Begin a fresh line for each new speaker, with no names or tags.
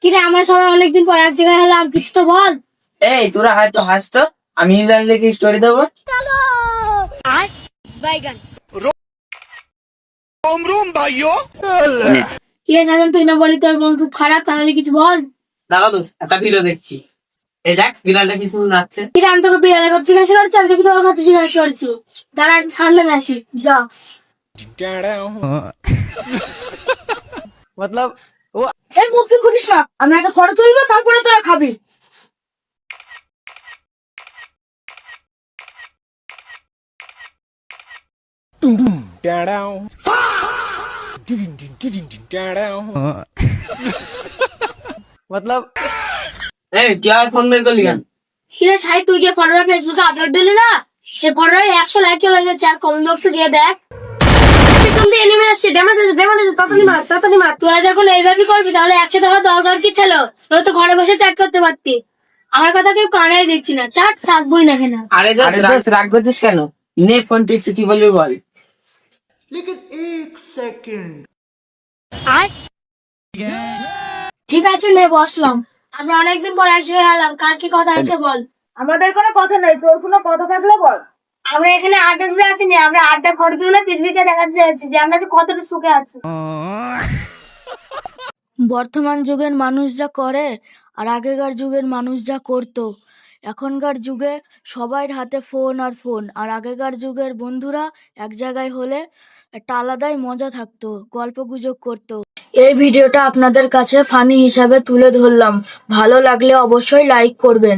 কিরে আমার সবাই অনেকদিন পর এক জায়গায় হলাম, কিছু তো বল।
এই তোরা হয়তো হাসতো, আমি লিখে স্টোরি দেবো।
কিরে সাজন, তুই না বলি তোর মন খুব খারাপ, তাহলে কিছু বল।
দাঁড়া দোস্ত, একটা ভিডিও দেখছি। এই দেখ বিড়ালটা কি সুন্দর নাচছে।
কিরে আমি তোকে বিড়ালের কথা জিজ্ঞাসা করছি, আমি তোকে তোর কথা জিজ্ঞাসা করছি। দাঁড়া ঠান্ডা না আসি, যা।
मतलब वो
এর মুখ তুই খুলিস না, আমি একটা ফটো তুলবো তারপরে তোরা খাবি।
मतलब
এই তুই আর ফোন বের করলি কেন?
কিরে সাই, তুই যে ফটোটা ফেসবুকে আপলোড দিলি না, সে ফটোটা 100 লাইক চলে গেছে। আর কমেন্ট বক্সে গিয়ে দেখ, জলদি এনিমে আসছে, ড্যামেজ আছে, তাড়াতাড়ি মার। তোরা যখন এইভাবেই করবি তাহলে একসাথে হওয়ার দরকার কি ছিল? তোরা তো ঘরে বসে চ্যাট করতে পারতি। আমার কথা কেউ কানে দেখছি না, থাকবোই না কেন।
আরে দোস্ত রাগ করছিস কেন? নে ফোন টিপছি, কি বলবি বল।
ঠিক আছে নে, বসলাম। আমরা অনেকদিন পর এক জায়গায় এলাম, কার কি কথা আছে বল। আমাদের কোনো কথা নেই, তোর কোনো কথা থাকলে বল। আমরা এখানে আড্ডা দিতে আসিনি, আমরা আড্ডা ফটো তুলে পৃথিবীকে দেখাতে চাইছি যে আমরা যে কতটা সুখে আছি। বর্তমান যুগের মানুষ যা করে আর আগেকার যুগের মানুষ যা করতো, এখনকার যুগে সবার হাতে ফোন আর ফোন। আর আগেকার যুগের বন্ধুরা এক জায়গায় হলে একটা আলাদাই মজা থাকতো, গল্প গুজব করতো। এই ভিডিওটা আপনাদের কাছে ফানি হিসাবে তুলে ধরলাম, ভালো লাগলে অবশ্যই লাইক করবেন।